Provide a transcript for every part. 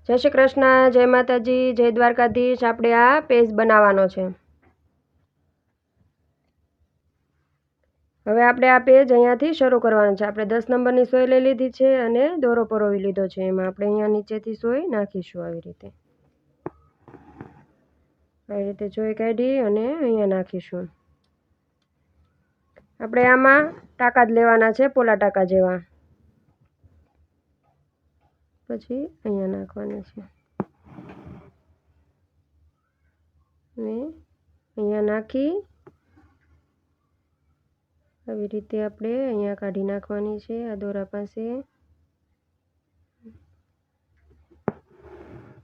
जय श्री कृष्ण, जय माताजी, जय द्वारकाधीश। આપણે આ પેજ બનાવવાનો છે। હવે આપણે આ પેજ અહીંયાથી શરૂ કરવાનું છે। આપણે 10 નંબરની સોય લઈ લીધી છે અને દોરો પરોવી લીધો છે। એમાં આપણે અહીંયા નીચેથી સોય નાખીશું। આવી રીતે સોય કાઢી અને અહીંયા નાખીશું। આપણે આમાં ટાંકા જ લેવાના છે, પોલા ટાંકા જેવા। પછી અહીંયા નાખવાના છે ને અહીંયા નાખી આવી રીતે આપણે અહીંયા કાઢી નાખવાની છે આ દોરા પાસે।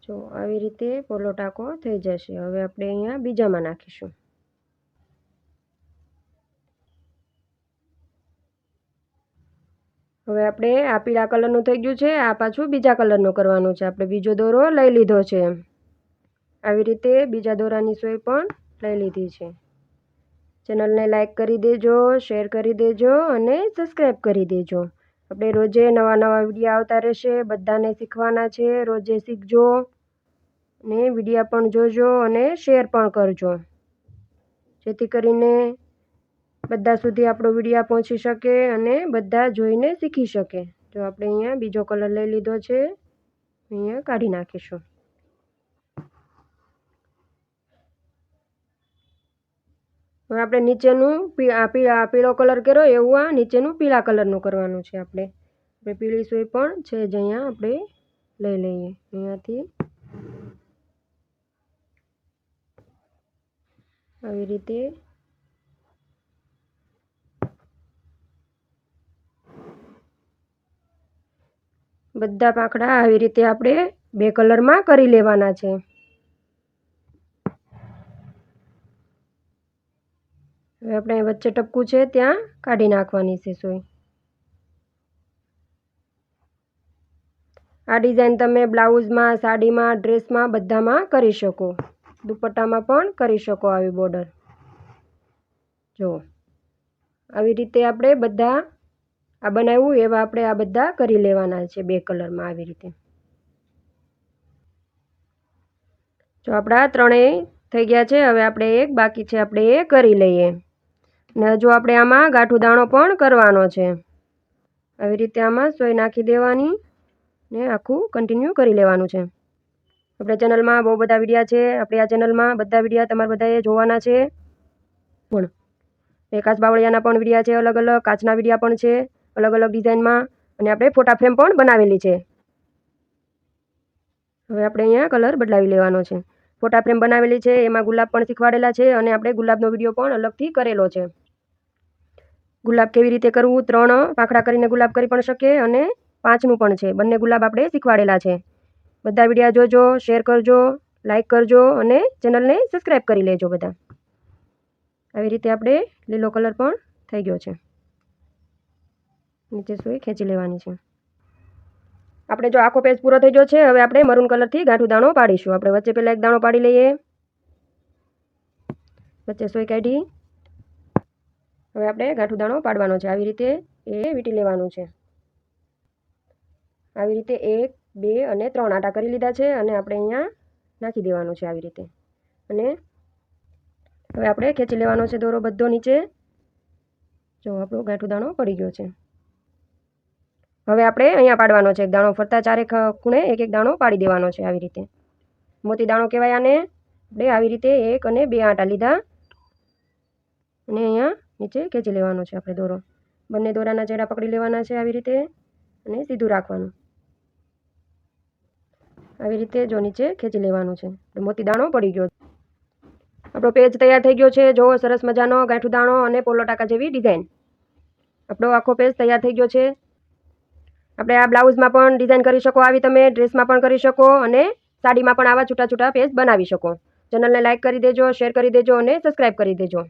જો આવી રીતે પોલો ટાંકો થઈ જશે। હવે આપણે અહીંયા બીજામાં નાખીશું। હવે આપણે આ પીળા કલરનું થઈ ગયું છે, આ પાછું બીજા કલરનું કરવાનું છે। આપણે બીજો દોરો લઈ લીધો છે। આવી રીતે બીજા દોરાની સોય પણ લઈ લીધી છે। ચેનલને લાઈક કરી દેજો, શેર કરી દેજો અને સબસ્ક્રાઈબ કરી દેજો। આપણે રોજે નવા નવા વિડીયો આવતા રહેશે, બધાને શીખવાના છે। રોજે શીખજો ને વિડીયા પણ જોજો અને શેર પણ કરજો, જેથી કરીને બધા સુધી આપણો વિડીયો પહોંચી શકે અને બધા જોઈને શીખી શકે। જો આપણે અહીંયા બીજો કલર લઈ લીધો છે, અહીંયા કાઢી નાખીશું। હવે આપણે નીચેનું પીળો કલર કર્યો એવું આ નીચેનું પીળા કલરનું કરવાનું છે। આપણે પીળી સોય પણ છે જ અહીંયા આપણે લઈ લઈએ। અહીંયાથી આવી રીતે બધા પાંખડા આવી રીતે આપણે બે કલરમાં કરી લેવાના છે। હવે આપણે વચ્ચે ટપકું છે ત્યાં કાઢી નાખવાની છે સોય। આ ડિઝાઇન તમે બ્લાઉઝમાં, સાડીમાં, ડ્રેસમાં બધામાં કરી શકો। દુપટ્ટામાં પણ કરી શકો આવી બોર્ડર। જો આવી રીતે આપણે બધા આ બનાવ્યું એવા આપણે આ બધા કરી લેવાના છે બે કલરમાં આવી રીતે। જો આપણા ત્રણેય થઈ ગયા છે। હવે આપણે એક બાકી છે, આપણે એ કરી લઈએ। ને હજુ આપણે આમાં ગાંઠું દાણો પણ કરવાનો છે। આવી રીતે આમાં સોય નાખી દેવાની ને આખું કન્ટિન્યુ કરી લેવાનું છે। આપણે ચેનલમાં બહુ બધા વિડીયા છે। આપણે આ ચેનલમાં બધા વિડીયા તમારે બધાએ જોવાના છે। પણ કાચ બાવળિયાના પણ વિડીયા છે, અલગ અલગ કાચના વિડીયા પણ છે અલગ અલગ ડિઝાઇનમાં, અને આપણે ફોટા ફ્રેમ પણ બનાવેલી છે। હવે આપણે અહીંયા કલર બદલાવી લેવાનો છે। ફોટા ફ્રેમ બનાવેલી છે, એમાં ગુલાબ પણ શીખવાડેલા છે અને આપણે ગુલાબનો વિડીયો પણ અલગથી કરેલો છે। ગુલાબ કેવી રીતે કરવું, 3 પાંખડા કરીને ગુલાબ કરી પણ શકે અને 5નું પણ છે। બંને ગુલાબ આપણે શીખવાડેલા છે। બધા વિડીયા જોજો, શેર કરજો, લાઈક કરજો અને ચેનલને સબસ્ક્રાઈબ કરી લેજો બધા। આવી રીતે આપણે લીલો કલર પણ થઈ ગયો છે। નીચે સોય ખેંચી લેવાની છે। આપણે જો આખો પેજ પૂરો થઈ ગયો છે। હવે આપણે મરૂન કલરથી ગાંઠું દાણો પાડીશું। આપણે વચ્ચે પહેલાં એક દાણો પાડી લઈએ, વચ્ચે સોય કાઢી હવે આપણે ગાંઠું દાણો પાડવાનો છે। આવી રીતે એ વીંટી લેવાનું છે। આવી રીતે 1, 2 અને 3 આટા કરી લીધા છે અને આપણે અહીંયા નાખી દેવાનું છે આવી રીતે। અને હવે આપણે ખેંચી લેવાનો છે દોરો બધો નીચે। જો આપણો ગાંઠું દાણો પડી ગયો છે। હવે આપણે અહીંયા પાડવાનો છે એક દાણો, ફરતા ચારે ખૂણે એક એક દાણો પાડી દેવાનો છે આવી રીતે। મોતી દાણો કહેવાય આને। આપણે આવી રીતે 1 અને 2 આટા લીધા અને અહીંયા નીચે ખેંચી લેવાનો છે આપણે દોરો। બંને દોરાના છેડા પકડી લેવાના છે આવી રીતે અને સીધું રાખવાનું। આવી રીતે જો નીચે ખેંચી લેવાનું છે। મોતી દાણો પડી ગયો। આપણો પેજ તૈયાર થઈ ગયો છે। જો સરસ મજાનો ગાંઠું દાણો અને પોલો ટાંકા જેવી ડિઝાઇન। આપણો આખો પેજ તૈયાર થઈ ગયો છે। આપણે આ બ્લાઉઝમાં પણ ડિઝાઇન કરી શકો આવી, તમે ડ્રેસમાં પણ કરી શકો અને સાડીમાં પણ આવા છૂટા છૂટા પેજ બનાવી શકો। ચેનલને લાઈક કરી દેજો, શેર કરી દેજો અને સબસ્ક્રાઈબ કરી દેજો।